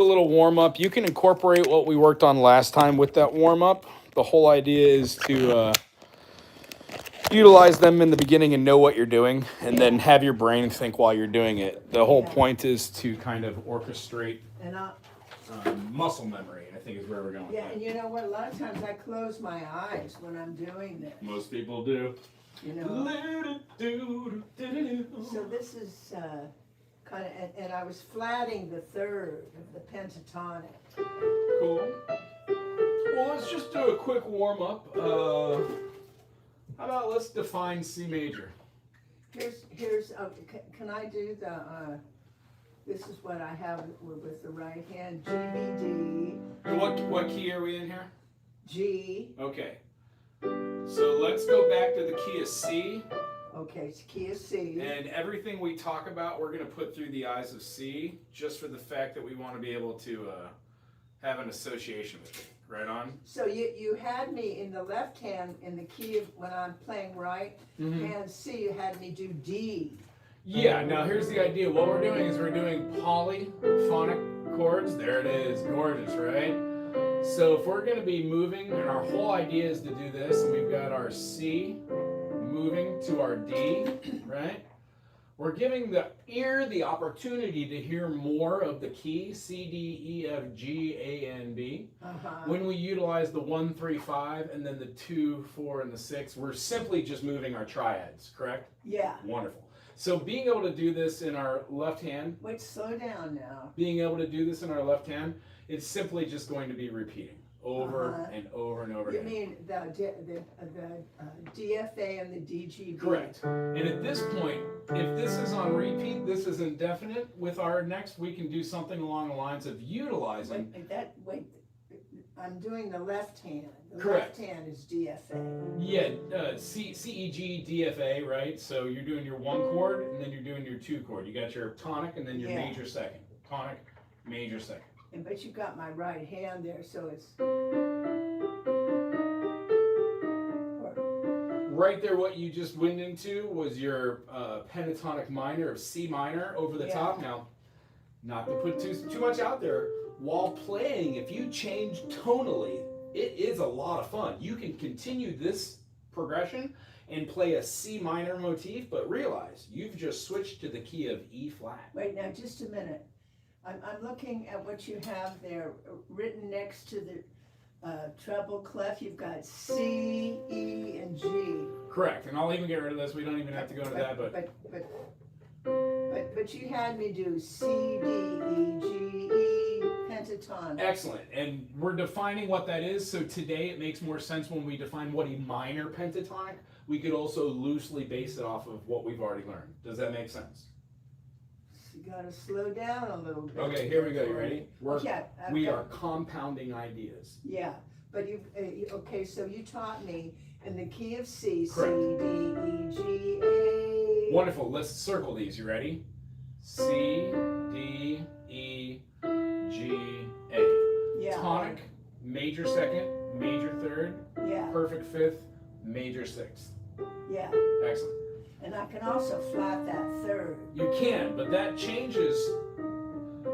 A little warm up. You can incorporate what we worked on last time with that warm up. The whole idea is to utilize them in the beginning and know what you're doing, and then have your brain think while you're doing it. The whole point is to kind of orchestrate muscle memory, I think is where we're going. Yeah, and you know what? A lot of times I close my eyes when I'm doing this. Most people do. You know. So this is kind of, and I was flatting the third of the pentatonic. Cool. Well, let's just do a quick warm up. How about let's define C major? Here's can I do the this is what I have with the right hand, G, B, D. What key are we in here? G. Okay. So let's go back to the key of C. Okay, it's key of C. And everything we talk about, we're going to put through the eyes of C, just for the fact that we want to be able to have an association with it. Right on? So you had me in the left hand in the key of, when I'm playing right hand C, you had me do D. Yeah, now here's the idea. What we're doing is we're doing polyphonic chords. There it is. Gorgeous, right? So if we're going to be moving, and our whole idea is to do this, and we've got our C moving to our D, right? We're giving the ear the opportunity to hear more of the key, C, D, E, F, G, A, and B. When we utilize the 1, 3, 5, and then the 2, 4, and the 6, we're simply just moving our triads, correct? Yeah. Wonderful. So being able to do this in our left hand. Wait, slow down now. Being able to do this in our left hand, it's simply just going to be repeating over and over and over again. You mean the DFA and the DGB? Correct. And at this point, if this is on repeat, this is indefinite. With our next, we can do something along the lines of utilizing. Wait, I'm doing the left hand. The Correct. left hand is DFA. Yeah, C, E, G, DFA, right? So you're doing your 1 chord, and then you're doing your 2 chord. You got your tonic, and then your major second. Tonic, major second. But you got my right hand there, so it's... Right there, what you just went into was your pentatonic minor of C minor over the top. Now, not to put too much out there, while playing, if you change tonally, it is a lot of fun. You can continue this progression and play a C minor motif, but realize you've just switched to the key of E flat. Wait, now just a minute. I'm looking at what you have there written next to the treble clef. You've got C, E, and G. Correct, and I'll even get rid of this. We don't even have to go into that, but you had me do C, D, E, G, E, pentatonic. Excellent, and we're defining what that is. So today it makes more sense when we define what a minor pentatonic. We could also loosely base it off of what we've already learned. Does that make sense? You gotta slow down a little bit. Okay, here we go. You ready? We okay. are compounding ideas. Yeah, but okay, so you taught me in the key of C, Correct. C, D, E, G, A. Wonderful. Let's circle these. You ready? C, D, E, G, A. Yeah. Tonic, major second, major third, perfect fifth, major sixth. Yeah. Excellent. And I can also flat that third. You can, but that changes,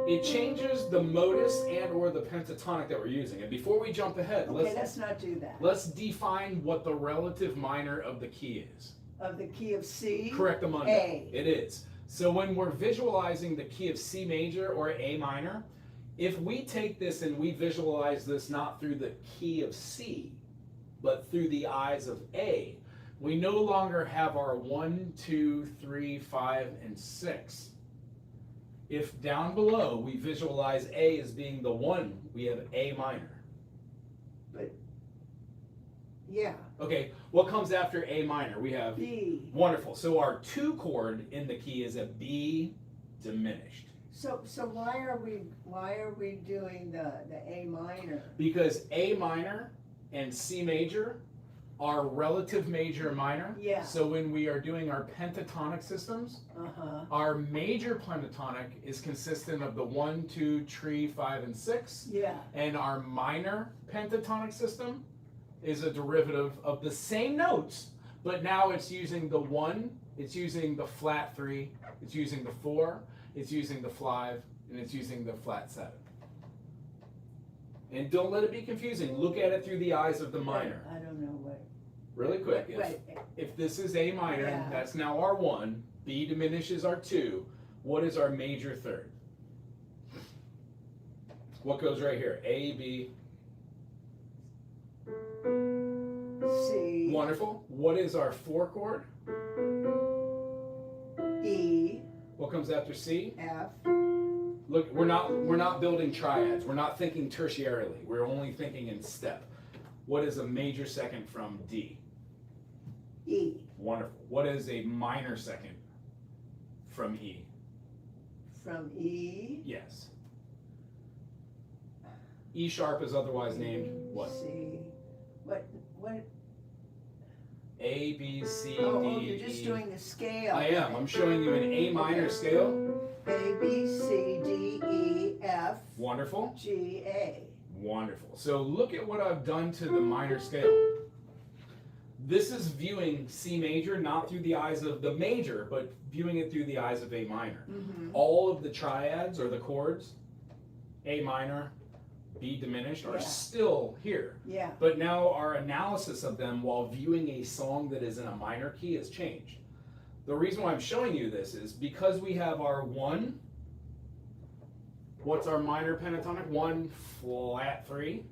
it changes the modus and or the pentatonic that we're using. And before we jump ahead, let's not do that. Let's define what the relative minor of the key is. Of the key of C? Correct, Amanda. A. It is. So when we're visualizing the key of C major or A minor, if we take this and we visualize this not through the key of C, but through the eyes of A, we no longer have our 1, 2, 3, 5, and 6. If down below we visualize A as being the 1, we have A minor. But, yeah. Okay, what comes after A minor? We have B. Wonderful. So our 2 chord in the key is a B diminished. So why are we doing the A minor? Because A minor and C major are relative major and minor. Yeah. So when we are doing our pentatonic systems, our major pentatonic is consistent of the 1, 2, 3, 5, and 6. Yeah. And our minor pentatonic system is a derivative of the same notes, but now it's using the 1, it's using the flat 3, it's using the 4, it's using the 5, and it's using the flat 7. And don't let it be confusing. Look at it through the eyes of the minor. I don't know what. Really quick. Wait. If this is A minor, Yeah. that's now our 1. B diminishes our 2. What is our major third? What goes right here? A, B. C. Wonderful. What is our 4 chord? E. What comes after C? F. Look, we're not building triads. We're not thinking tertiarily. We're only thinking in step. What is a major second from D? E. Wonderful. What is a minor second from E? From E. Yes. E sharp is otherwise named what? C. What? A, B, C, Oh, D, you're just E. doing the scale. I am. I'm showing you an A minor scale. A, B, C, D, E, F, Wonderful. G, A. Wonderful. So look at what I've done to the minor scale. This is viewing C major not through the eyes of the major, but viewing it through the eyes of A minor. Mm-hmm. All of the triads or the chords, A minor, B diminished, are Yeah. still here. Yeah. But now our analysis of them while viewing a song that is in a minor key has changed. The reason why I'm showing you this is because we have our 1. What's our minor pentatonic? 1 flat 3.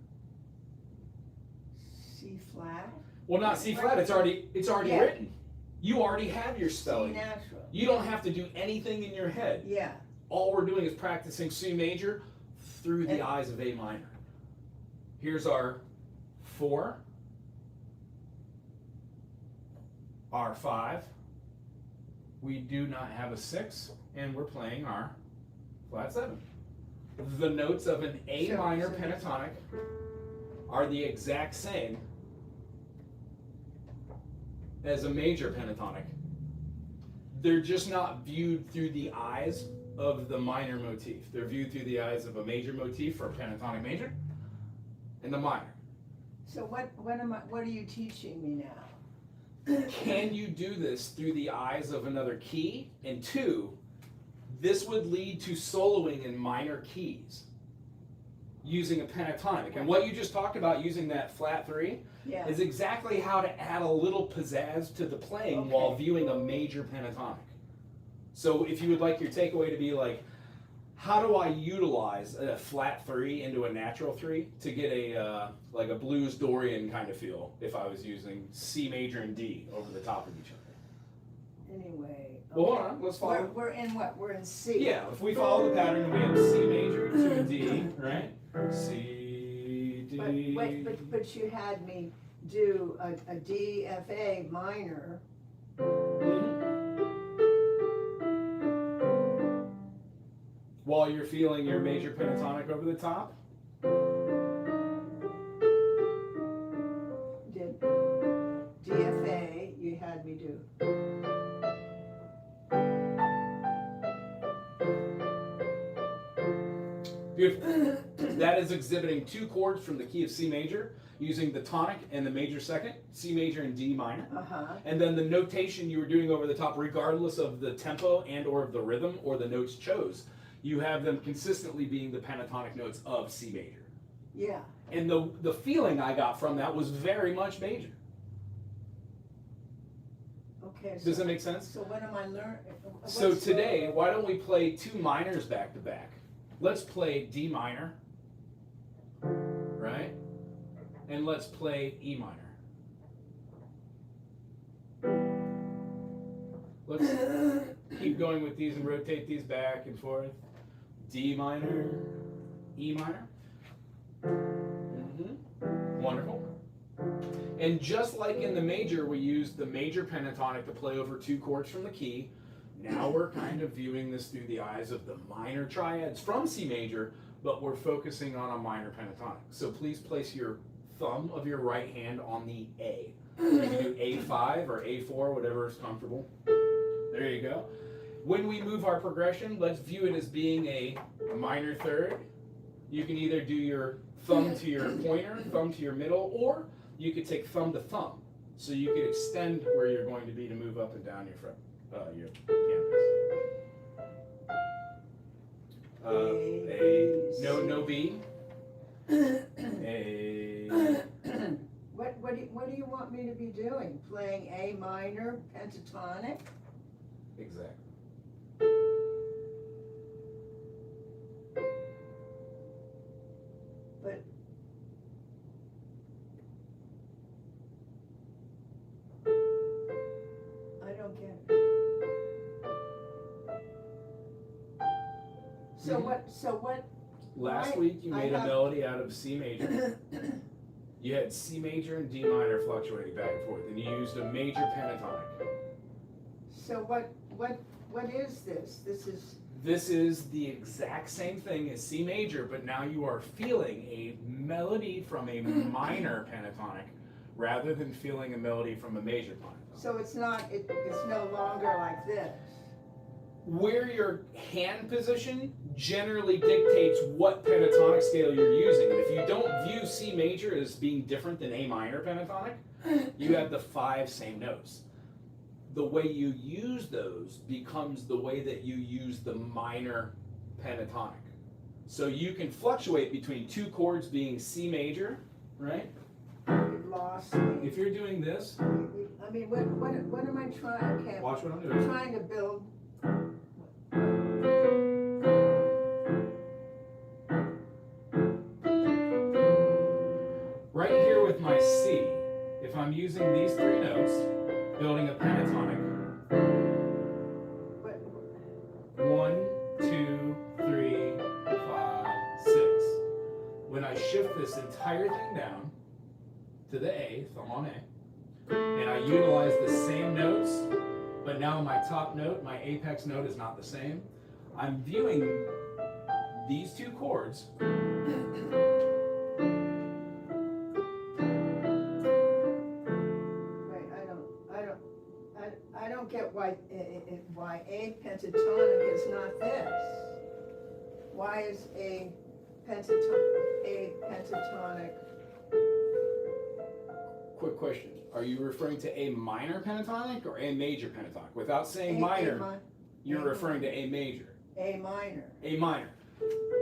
C flat. Well, not C flat. It's already Yeah. written. You already have your C spelling. natural. You don't have to do anything in your head. Yeah. All we're doing is practicing C major through the And- eyes of A minor. Here's our 4, our 5. We do not have a 6, and we're playing our flat 7. The notes of an A So- minor so- pentatonic are the exact same as a major pentatonic. They're just not viewed through the eyes of the minor motif. They're viewed through the eyes of a major motif for pentatonic major and the minor. So what are you teaching me now? Can you do this through the eyes of another key? And 2, this would lead to soloing in minor keys using a pentatonic. And what you just talked about using that flat 3 Yeah. is exactly how to add a little pizzazz to the playing Okay. while viewing a major pentatonic. So if you would like your takeaway to be like, how do I utilize a flat 3 into a natural 3 to get a like a blues Dorian kind of feel if I was using C major and D over the top of each other? Anyway. Well, hold on, let's follow. We're in what? We're in C. Yeah, if we follow the pattern, we have C major to a D, right? C, D. But you had me do a D, F, A minor. While you're feeling your major pentatonic over the top. Did D, F, A, you had me do. Beautiful. That is exhibiting 2 chords from the key of C major using the tonic and the major second, C major and D minor. Uh-huh. And then the notation you were doing over the top, regardless of the tempo and or of the rhythm or the notes chose, you have them consistently being the pentatonic notes of C major. Yeah. And the feeling I got from that was very much major. Okay. Does that make sense? So what am I learning? So today, why don't we play 2 minors back to back? Let's play D minor, right? And let's play E minor. Let's keep going with these and rotate these back and forth. D minor, E minor. Wonderful. And just like in the major, we used the major pentatonic to play over 2 chords from the key. Now we're kind of viewing this through the eyes of the minor triads from C major, but we're focusing on a minor pentatonic. So please place your thumb of your right hand on the A. You can do A5 or A4, whatever is comfortable. There you go. When we move our progression, let's view it as being a minor third. You can either do your thumb to your pointer, thumb to your middle, or you could take thumb to thumb. So you could extend where you're going to be to move up and down your front, your canvas. No B. A. What do you want me to be doing? Playing A minor pentatonic? Exactly. But I don't get it. So what? Last Why- week you I made a have- melody out of C major. You had C major and D minor fluctuating back and forth, and you used a major pentatonic. So what is this? This is the exact same thing as C major, but now you are feeling a melody from a minor pentatonic rather than feeling a melody from a major pentatonic. So it's no longer like this. Where your hand position generally dictates what pentatonic scale you're using. And if you don't view C major as being different than A minor pentatonic, you have the 5 same notes. The way you use those becomes the way that you use the minor pentatonic. So you can fluctuate between 2 chords being C major, right? You lost me. If you're doing this, I mean, what am I trying? Okay, watch what I'm I'm doing. trying to build. Right here with my C, if I'm using these 3 notes, building a pentatonic, What, 1, 2, 3, 5, 6. When I shift this entire thing down to the A, thumb on A, and I utilize the same notes, but now my top note, my apex note is not the same, I'm viewing these 2 chords I don't get why A pentatonic is not this. Why is A pentatonic? Quick question. Are you referring to A minor pentatonic or A major pentatonic? Without saying A minor, you're A referring to A major. A minor. A minor.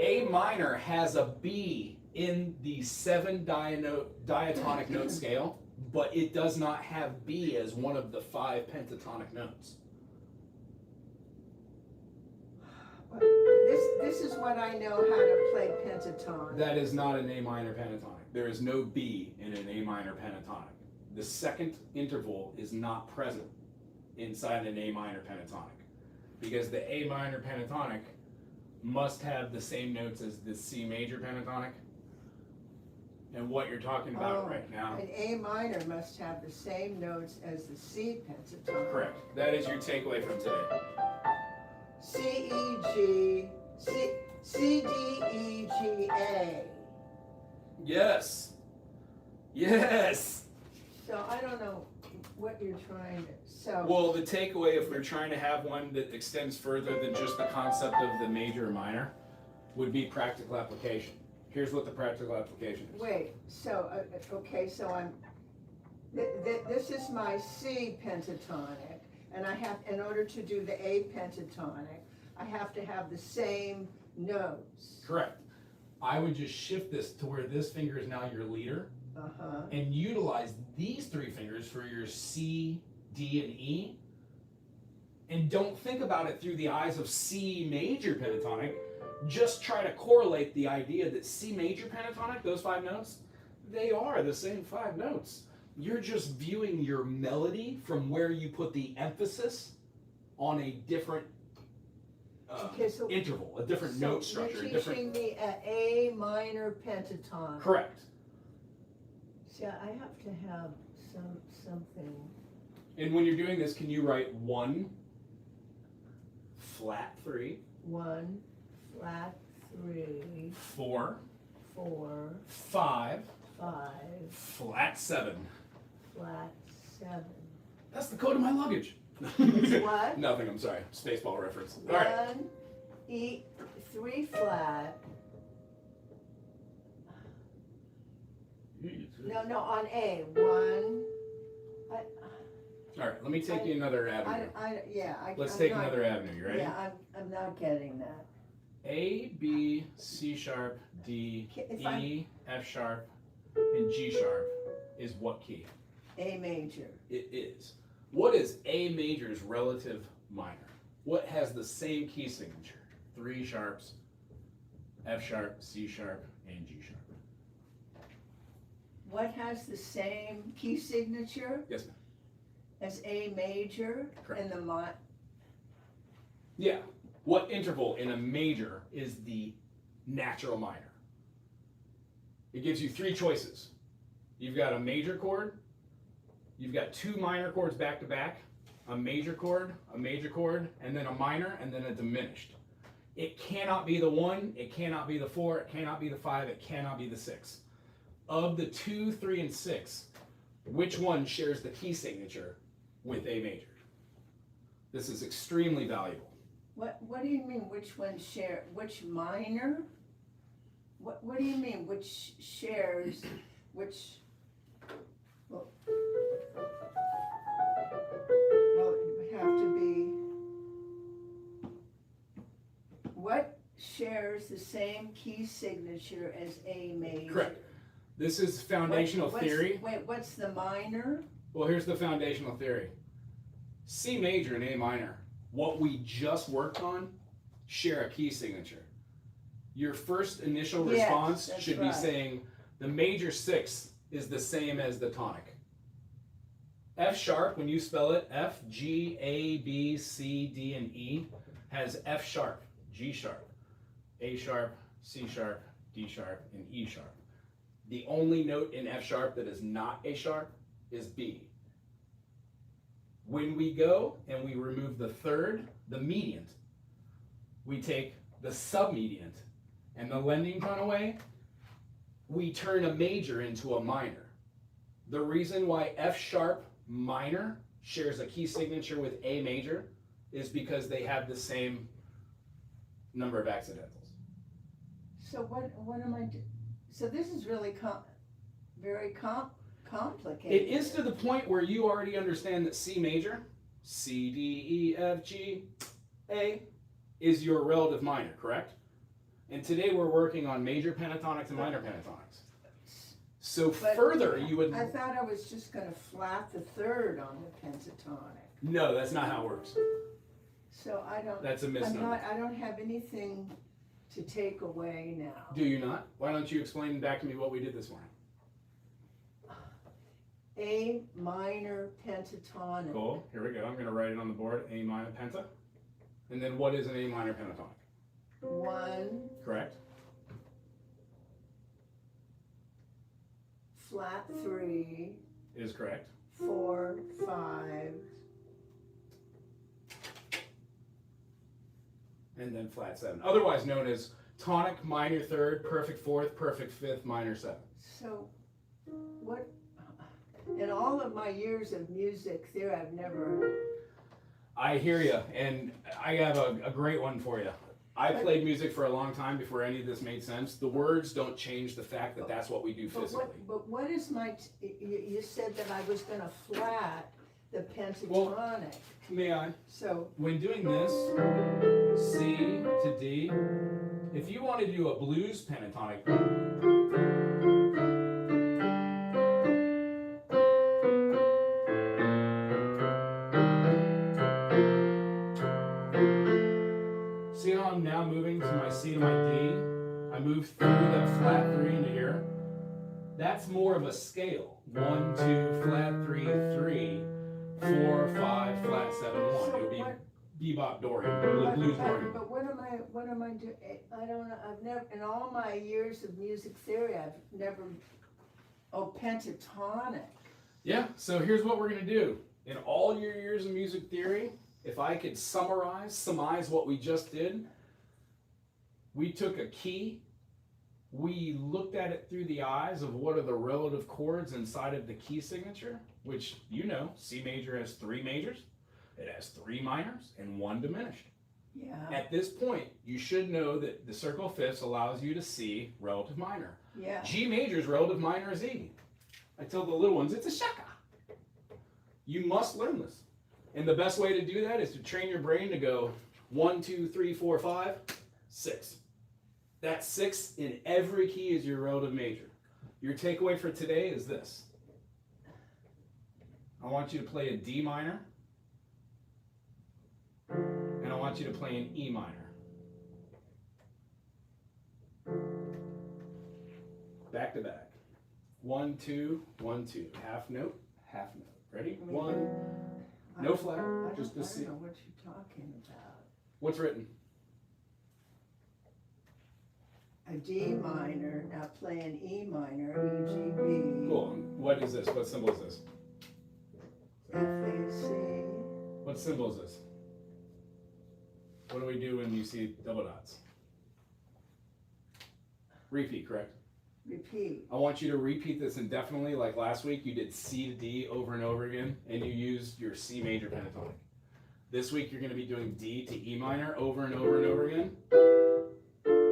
A minor has a B in the 7 diatonic note scale, but it does not have B as one of the 5 pentatonic notes. This is what I know how to play pentatonic. That is not an A minor pentatonic. There is no B in an A minor pentatonic. The second interval is not present inside an A minor pentatonic because the A minor pentatonic must have the same notes as the C major pentatonic. And what you're talking about right now. An A minor must have the same notes as the C pentatonic. Correct. That is your takeaway from today. C, E, G, C, D, E, G, A. Yes. Yes. So I don't know what you're trying to, so. Well, the takeaway, if we're trying to have one that extends further than just the concept of the major or minor, would be practical application. Here's what the practical application is. Wait, so, okay, so this is my C pentatonic, and I have, in order to do the A pentatonic, I have to have the same notes. Correct. I would just shift this to where this finger is now your leader, Uh-huh. and utilize these 3 fingers for your C, D, and E. And don't think about it through the eyes of C major pentatonic. Just try to correlate the idea that C major pentatonic, those 5 notes, they are the same 5 notes. You're just viewing your melody from where you put the emphasis on a different interval, a different note structure. You're teaching me an A minor pentatonic. Correct. See, I have to have something. And when you're doing this, can you write 1, flat 3, 1, flat 3, 4, 4, 5, 5, flat 7. flat 7. That's the code of my luggage. It's what? Nothing, I'm sorry. Spaceball reference. All right. 1, E, 3 flat. No, on A. 1. All right, let me take you another avenue. Yeah. Let's I'm take not- another avenue. You ready? Yeah, I'm not getting that. A, B, C sharp, D, If E, F sharp, and G sharp is what key? A major. It is. What is A major's relative minor? What has the same key signature? 3 sharps, F sharp, C sharp, and G sharp. What has the same key signature Yes, ma'am. as A major Correct. and the Yeah. What interval in a major is the natural minor? It gives you 3 choices. You've got a major chord, you've got 2 minor chords back to back, a major chord, and then a minor, and then a diminished. It cannot be the 1, it cannot be the 4, it cannot be the 5, it cannot be the 6. Of the 2, 3, and 6, which one shares the key signature with A major? This is extremely valuable. What do you mean, which one share, which minor? What do you mean, which shares, which, well, it would have to be, what shares the same key signature as A major? Correct. This is foundational theory. What's the minor? Well, here's the foundational theory. C major and A minor, what we just worked on, share a key signature. Your first initial Yes, response that's should right. be saying the major 6 is the same as the tonic. F sharp, when you spell it, F, G, A, B, C, D, and E, has F sharp, G sharp, A sharp, C sharp, D sharp, and E sharp. The only note in F sharp that is not A sharp is B. When we go and we remove the third, the mediant, we take the submediant and the lending tone away, we turn a major into a minor. The reason why F sharp minor shares a key signature with A major is because they have the same number of accidentals. So what am I doing? So this is really very complicated. It is to the point where you already understand that C major, C, D, E, F, G, A, is your relative minor, correct? And today we're working on major pentatonics and minor pentatonics. So But further, you would... I thought I was just gonna flat the third on the pentatonic. No, that's not how it works. So I don't, That's a misnomer. I don't have anything to take away now. Do you not? Why don't you explain back to me what we did this morning? A minor pentatonic. Cool, here we go. I'm gonna write it on the board, A minor penta. And then what is an A minor pentatonic? 1, Correct? flat 3, Is correct. 4, 5, And then flat 7. Otherwise known as tonic, minor third, perfect fourth, perfect fifth, minor 7. so what, in all of my years of music theory, I've never, I hear you, and I have a great one for you. I played music for a long time before any of this made sense. The words don't change the fact that that's what we do physically. but what is you said that I was gonna flat the pentatonic, May I? so, When doing this, C to D, if you want to do a blues pentatonic, see how I'm now moving to my C to my D? I move through that flat 3 into here. That's more of a scale. 1, 2, flat 3, 3, 4, 5, flat 7, 1. It would be bebop Dorian, blues Dorian. but what am I doing? I don't know, I've never, in all my years of music theory, I've never, pentatonic. Yeah, so here's what we're gonna do. In all your years of music theory, if I could surmise what we just did, we took a key, we looked at it through the eyes of what are the relative chords inside of the key signature, which you know, C major has 3 majors, it has 3 minors, and 1 diminished. Yeah, At this point, you should know that the circle of fifths allows you to see relative minor. yeah. G major's relative minor is E. I tell the little ones, it's a shaka. You must learn this. And the best way to do that is to train your brain to go 1, 2, 3, 4, 5, 6. That 6 in every key is your relative major. Your takeaway for today is this. I want you to play a D minor, and I want you to play an E minor. Back to back. 1, 2, 1, 2. Half note, half note. Ready? 1. No flat, just the C. I don't know what you're talking about. What's written? A D minor, now play an E minor, E, G, B. Cool. What is this? What symbol is this? F, A, C. What symbol is this? What do we do when you see double dots? Repeat, correct? Repeat. I want you to repeat this indefinitely, like last week you did C to D over and over again, and you used your C major pentatonic. This week you're going to be doing D to E minor over and over and over again.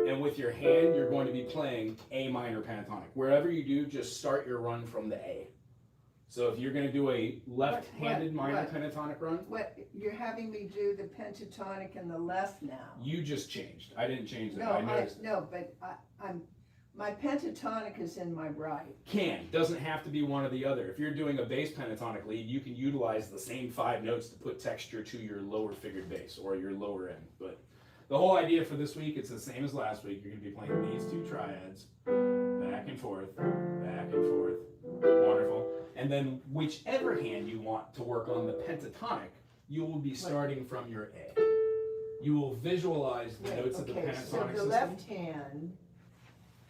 And with your hand, you're going to be playing A minor pentatonic. Wherever you do, just start your run from the A. So if you're going to do a left-handed minor pentatonic run. What, you're having me do the pentatonic in the left now? You just changed. I didn't change that. No, I noticed. but my pentatonic is in my right. Doesn't have to be one or the other. If you're doing a bass pentatonic lead, you can utilize the same 5 notes to put texture to your lower figured bass or your lower end. But the whole idea for this week, it's the same as last week. You're going to be playing these 2 triads, back and forth, back and forth. Wonderful. And then whichever hand you want to work on the pentatonic, you will be starting from your A. You will visualize the notes of the pentatonic so the system. left hand,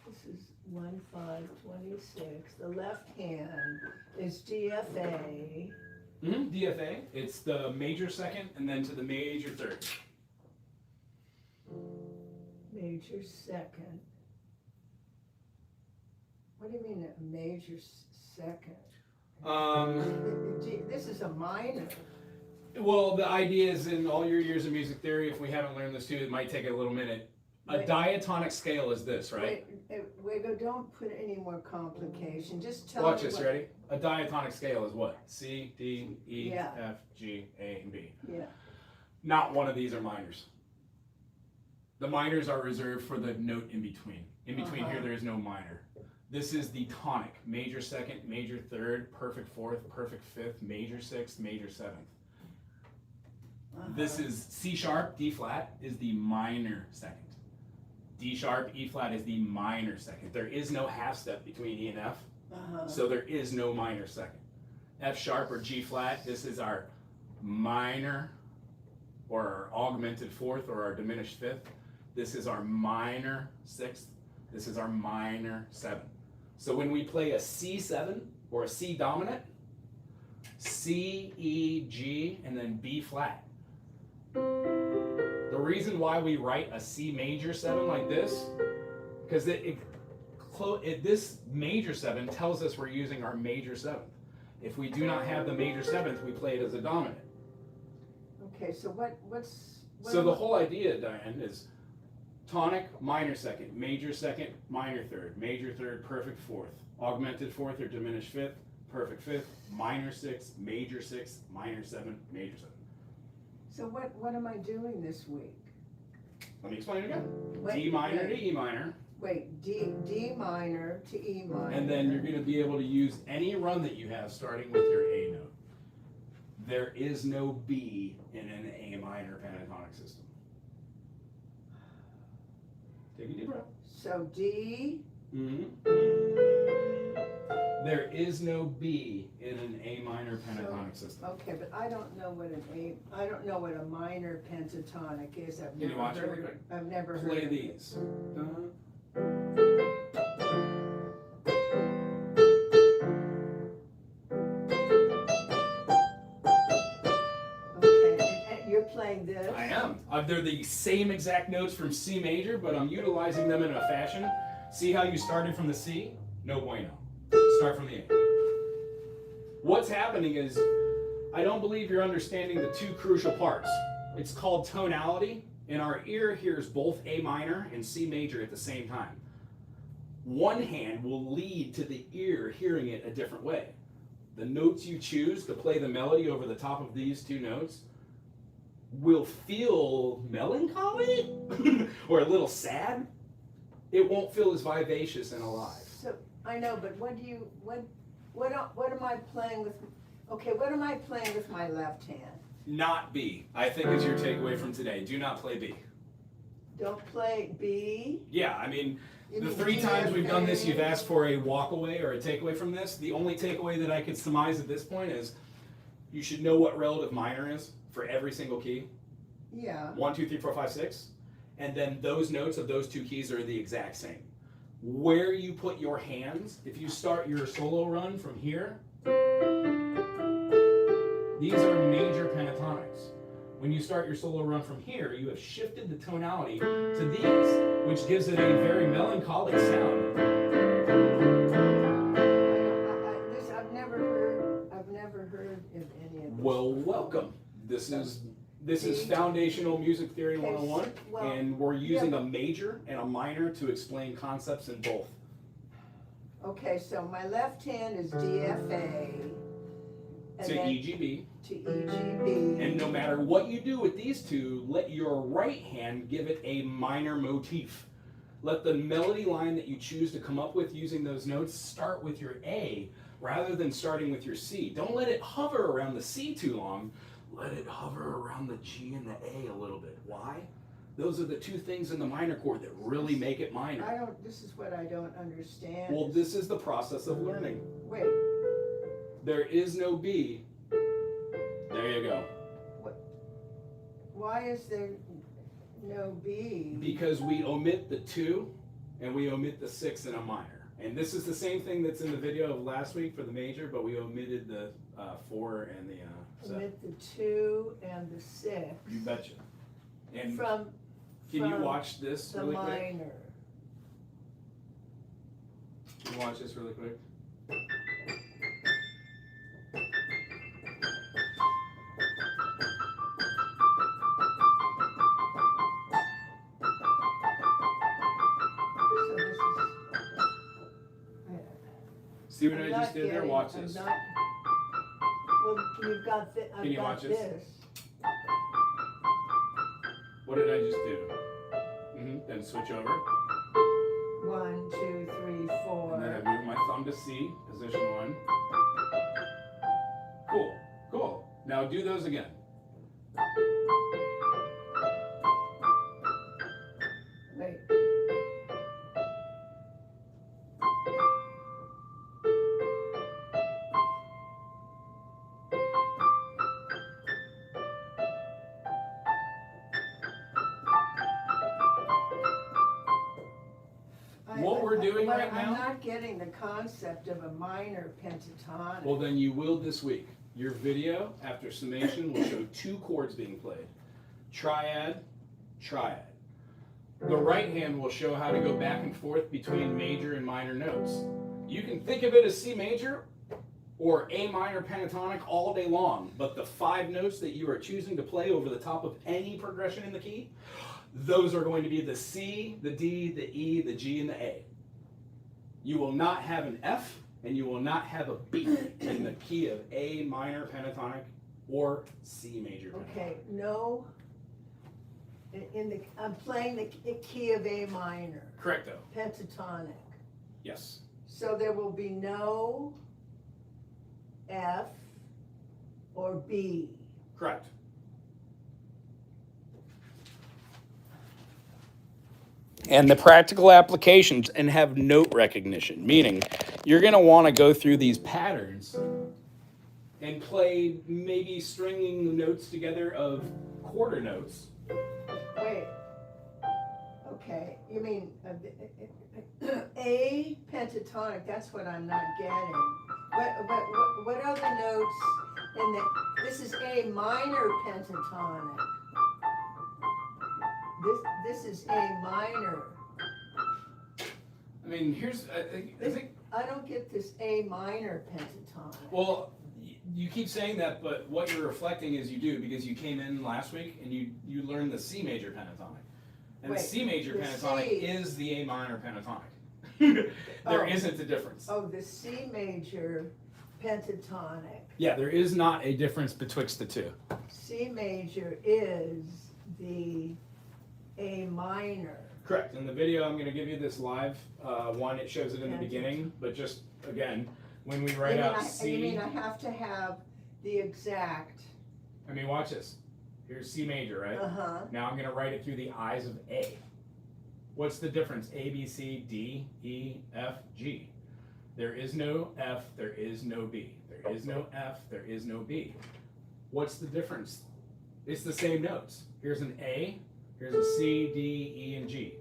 this is 1, 5, 26. The left hand is DFA. DFA. It's the major second and then to the major third. Major second. What do you mean a major second? This is a minor. Well, the idea is in all your years of music theory, if we haven't learned this too, it might take a little minute. A diatonic scale is this, right? Wago, don't put any more complication. Just tell Watch me this, ready? A diatonic scale is what? C, D, E, F, G, A, and B. Yeah. Not one of these are minors. The minors are reserved for the note in between. In between here, there is no minor. This is the tonic. Major second, major third, perfect fourth, perfect fifth, major sixth, major seventh. This is C sharp, D flat is the minor second. D sharp, E flat is the minor second. There is no half step between E and F, so there is no minor second. F sharp or G flat, this is our minor or our augmented fourth or our diminished fifth. This is our minor sixth. This is our minor seventh. So when we play a C7 or a C dominant, C, E, G, and then B flat. The reason why we write a C major 7 like this, because this major 7 tells us we're using our major 7th. If we do not have the major 7th, we play it as a dominant. Okay, so what so the whole idea, Diane, is tonic, minor second, major second, minor third, major third, perfect fourth, augmented fourth or diminished fifth, perfect fifth, minor sixth, major sixth, minor seventh, major seventh. So what am I doing this week? Let me explain it again. D minor to E minor. Wait, D minor to E minor. And then you're going to be able to use any run that you have starting with your A note. There is no B in an A minor pentatonic system. Take a deep breath. So D. There is no B in an A minor pentatonic system. Okay, but I don't know what a minor pentatonic is. Can you watch it real quick? I've never heard Play of these. Okay, and you're playing this? I am. They're the same exact notes from C major, but I'm utilizing them in a fashion. See how you started from the C? No bueno. Start from the A. What's happening is, I don't believe you're understanding the 2 crucial parts. It's called tonality, and our ear hears both A minor and C major at the same time. One hand will lead to the ear hearing it a different way. The notes you choose to play the melody over the top of these 2 notes will feel melancholy or a little sad. It won't feel as vivacious and alive. So, I know, but what am I playing with? Okay, what am I playing with my left hand? Not B, I think is your takeaway from today. Do not play B. Don't play B? Yeah, I mean, You the mean 3 times we've done this, DFA? you've asked for a walk away or a takeaway from this. The only takeaway that I could surmise at this point is you should know what relative minor is for every single key. Yeah. 1, 2, 3, 4, 5, 6. And then those notes of those 2 keys are the exact same. Where you put your hands, if you start your solo run from here, these are major pentatonics. When you start your solo run from here, you have shifted the tonality to these, which gives it a very melancholic sound. I've never heard of any of this. Well, welcome. This is foundational music theory Okay, 101, well, and we're using yeah, a major and a minor to explain concepts in both. Okay, so my left hand is DFA. And To then EGB. to EGB. And no matter what you do with these 2, let your right hand give it a minor motif. Let the melody line that you choose to come up with using those notes start with your A rather than starting with your C. Don't let it hover around the C too long. Let it hover around the G and the A a little bit. Why? Those are the 2 things in the minor chord that really make it minor. This is what I don't understand. Well, this is the process of learning. Wait, There is no B. There you go. why is there no B? Because we omit the 2 and we omit the 6 in a minor. And this is the same thing that's in the video of last week for the major, but we omitted the 4 and the 7. Omit the 2 and the 6. You betcha. And From can you watch this the really quick? minor. Can you watch this really quick? So this is. See what I'm I not just did there? getting- Watch I'm this. not- Well, you've got this. Can you I've watch got this? this. What did I just do? Then switch over. 1, 2, 3, 4. And then I move my thumb to C, position 1. Cool, cool. Now do those again. Wait. What we're doing right I'm now? not getting the concept of a minor pentatonic. Well, then you will this week. Your video, after summation, will show 2 chords being played. Triad, triad. The right hand will show how to go back and forth between major and minor notes. You can think of it as C major or A minor pentatonic all day long, but the 5 notes that you are choosing to play over the top of any progression in the key, those are going to be the C, the D, the E, the G, and the A. You will not have an F, and you will not have a B in the key of A minor pentatonic or C major pentatonic. Okay, no. I'm playing the key of A minor, Correcto. pentatonic. Yes. So there will be no F or B. Correct. And the practical applications and have note recognition, meaning you're going to want to go through these patterns and play maybe stringing notes together of quarter notes. Wait. Okay, you mean A pentatonic? That's what I'm not getting. What other notes in the? This is A minor pentatonic. This is A minor. I mean, here's I think. I don't get this A minor pentatonic. Well, you keep saying that, but what you're reflecting is you do, because you came in last week and you learned the C major pentatonic. And Wait, the C major the pentatonic C- is the A minor pentatonic. There Oh. isn't a difference. Oh, the C major pentatonic. Yeah, there is not a difference betwixt the two. C major is the A minor. Correct. In the video, I'm going to give you this live one. It shows it in the beginning, but just again, when we write out C. You mean I have to have the exact? I mean, watch this. Here's C major, right? Uh-huh. Now I'm going to write it through the eyes of A. What's the difference? A, B, C, D, E, F, G. There is no F, there is no B. There is no F, there is no B. What's the difference? It's the same notes. Here's an A, here's a C, D, E, and G.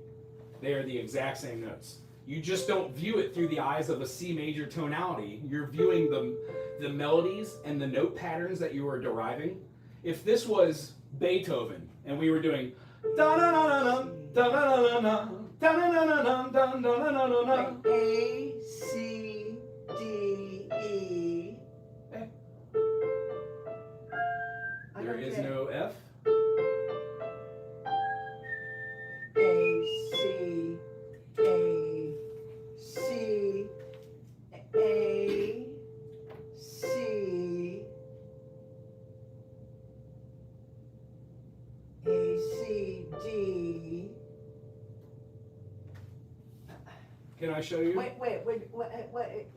They are the exact same notes. You just don't view it through the eyes of a C major tonality. You're viewing the melodies and the note patterns that you are deriving. If this was Beethoven and we were doing da-na-na-na-na, da-na-na-na-na, da-na-na-na-na, A, C, D, E. there is no F. A, C, A, C, A, C, A, C, D. Can I show you? Wait,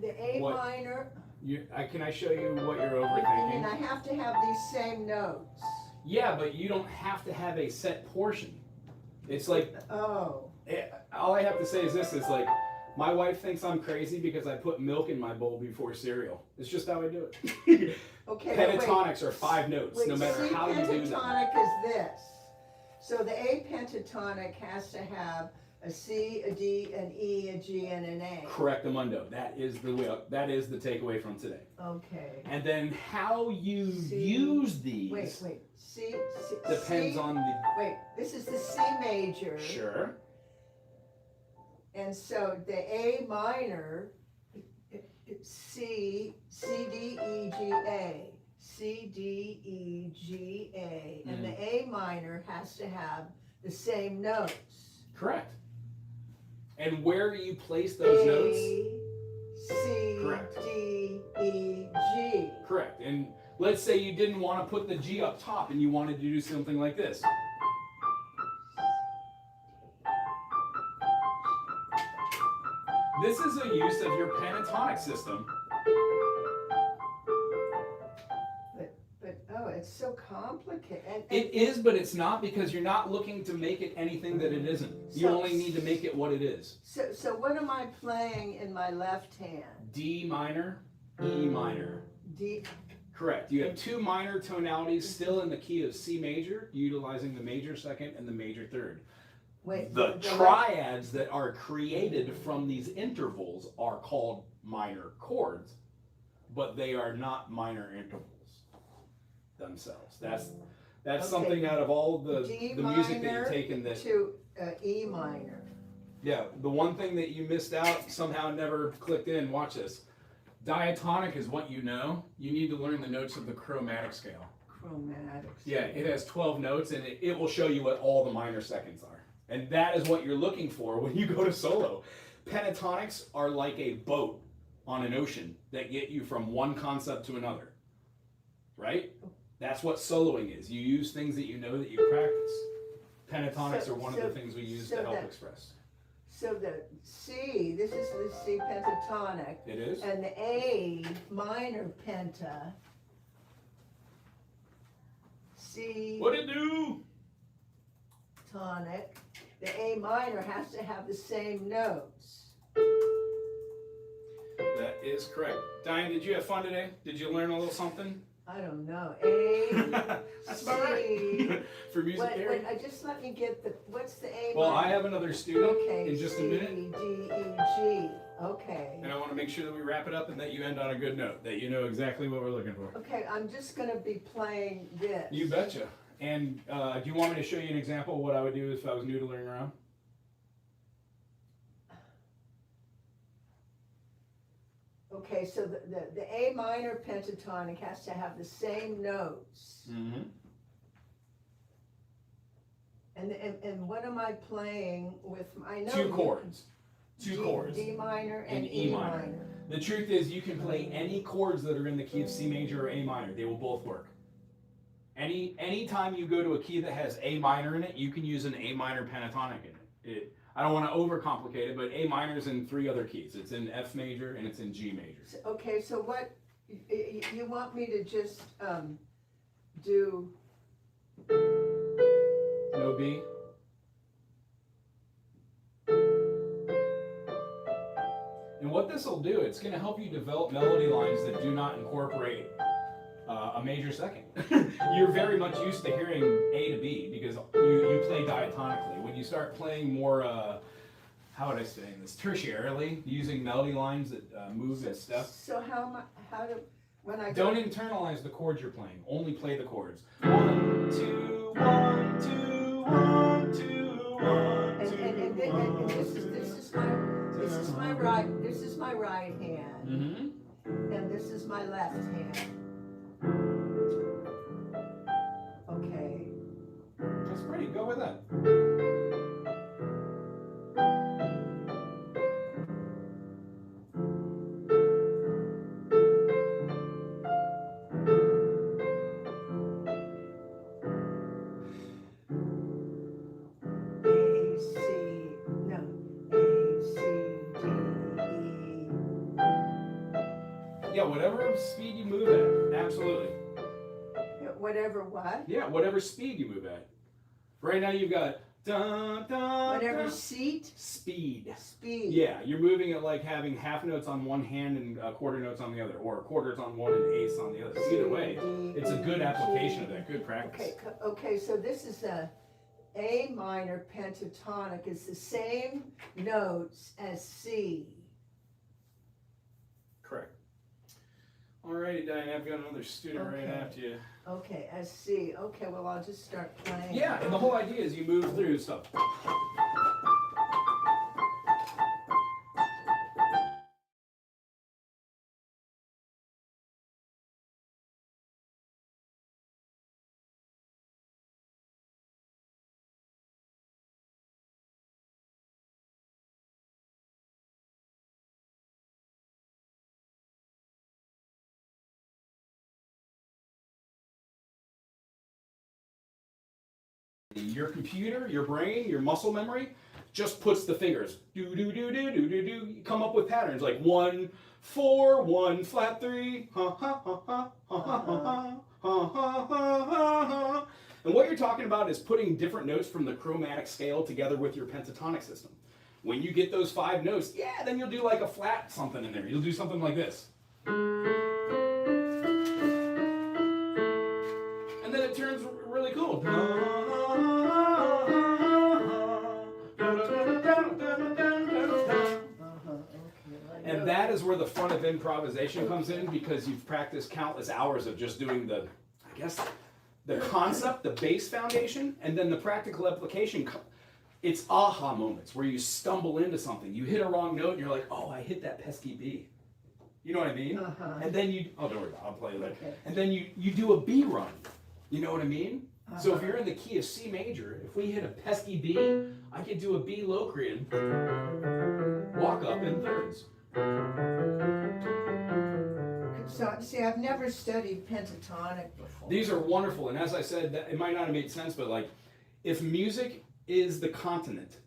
the A What? minor, Can I show you what you're I mean, overthinking? I have to have these same notes. Yeah, but you don't have to have a set portion. It's like, Oh, all I have to say is this, is like, my wife thinks I'm crazy because I put milk in my bowl before cereal. It's just how I do it. okay. Pentatonics are 5 notes, Wait, no matter C how you do them. pentatonic is this. So the A pentatonic has to have a C, a D, an E, a G, and an A. Correctamundo. That is the way. That is the takeaway from today. Okay. And then how you C- use these Wait. C, depends C, on the. Wait, this is the C major. Sure. And so the A minor, C, D, E, G, A. C, D, E, G, A. And the A minor has to have the same notes. Correct. And where you place those notes. C, Correct. D, E, G. Correct. And let's say you didn't want to put the G up top and you wanted to do something like this. This is a use of your pentatonic system. But oh, it's so complicated. And It is, but it's not, because you're not looking to make it anything that it isn't. You So- only need to make it what it is. So what am I playing in my left hand? D minor, E minor. D. Correct. You have 2 minor tonalities still in the key of C major, utilizing the major second and the major third. Wait. The triads that are created from these intervals are called minor chords, but they are not minor intervals themselves. That's Okay. something out of all the D music that minor you've taken that. to E minor. Yeah, the one thing that you missed out, somehow never clicked in, watch this. Diatonic is what you know. You need to learn the notes of the chromatic scale. Chromatics. Yeah, it has 12 notes, and it will show you what all the minor seconds are. And that is what you're looking for when you go to solo. Pentatonics are like a boat on an ocean that get you from one concept to another. Right? That's what soloing is. You use things that you know that you practice. Pentatonics are one of the things we use to help express. So the C, this is the C pentatonic, It is? and the A minor penta. C What'd it do? tonic. The A minor has to have the same notes. That is correct. Diane, did you have fun today? Did you learn a little something? I don't know. A, That's about right. For music theory. wait, just let me get what's the A Well, minor? I have another student Okay, in just a C, minute. D, E, G. Okay. And I want to make sure that we wrap it up and that you end on a good note, that you know exactly what we're looking for. Okay, I'm just gonna be playing this. You betcha. And do you want me to show you an example of what I would do if I was noodling around? Okay, so the A minor pentatonic has to have the same notes. Mm-hmm. And what am I playing with? I know 2 chords. 2 chords. D minor and And E E minor. minor. The truth is, you can play any chords that are in the key of C major or A minor. They will both work. Any time you go to a key that has A minor in it, you can use an A minor pentatonic in it. I don't want to overcomplicate it, but A minor is in 3 other keys. It's in F major and it's in G major. Okay, so what, you want me to just do? No B? And what this will do, it's going to help you develop melody lines that do not incorporate a major second. You're very much used to hearing A to B because you play diatonically. When you start playing more, how would I say this, tertiarily, using melody lines that move and stuff. So how do, when I don't internalize the chords you're playing. Only play the chords. 1, 2, 1, 2, 1, 2, 1, 2. And this is my right hand, and this is my left hand. Okay. That's pretty. Go with that. Yeah, whatever speed you move at, absolutely. Whatever what? Yeah, whatever speed you move at. Right now you've got dun, dun, whatever dun. seat? Speed. Speed. Yeah, you're moving it like having half notes on one hand and quarter notes on the other, or quarters on one and eighths on the other. Either way, it's a good application of that, good practice. Okay, so this is A minor pentatonic. It's the same notes as C. Correct. Alrighty, Diane, I've got another student right after you. Okay, as C. Okay, well, I'll just start playing. Yeah, and the whole idea is you move through stuff. Your computer, your brain, your muscle memory just puts the fingers do do do do do do do. You come up with patterns like 1 4 1 flat 3 ha ha ha ha ha ha ha ha ha ha ha. And what you're talking about is putting different notes from the chromatic scale together with your pentatonic system. When you get those 5 notes, yeah, then you'll do like a flat something in there. You'll do something like this. And then it turns really cool. And that is where the fun of improvisation comes in, because you've practiced countless hours of just doing the, I guess, the concept, the base foundation, and then the practical application. It's aha moments where you stumble into something. You hit a wrong note and you're like, oh, I hit that pesky B. You know what I mean? And then you, oh, don't worry, I'll play later. Okay. And then you do a B run. You know what I mean? So if you're in the key of C major, if we hit a pesky B, I could do a B Locrian, walk up in thirds. So, see, I've never studied pentatonic before. These are wonderful, and as I said, it might not have made sense, but like, if music is the continent,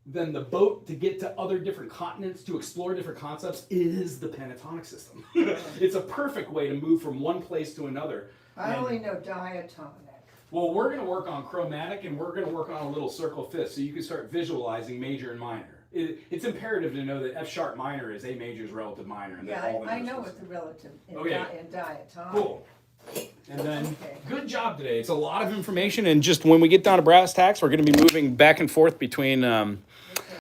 then the boat to get to other different continents, to explore different concepts, is the pentatonic system. It's a perfect way to move from one place to another. I only know diatonic. Well, we're going to work on chromatic, and we're going to work on a little circle fifth, so you can start visualizing major and minor. It's imperative to know that F sharp minor is A major's relative minor. And yeah, I know what the relative in, in diatonic. Cool. And then, good job today. It's a lot of information, and just when we get down to brass tacks, we're going to be moving back and forth between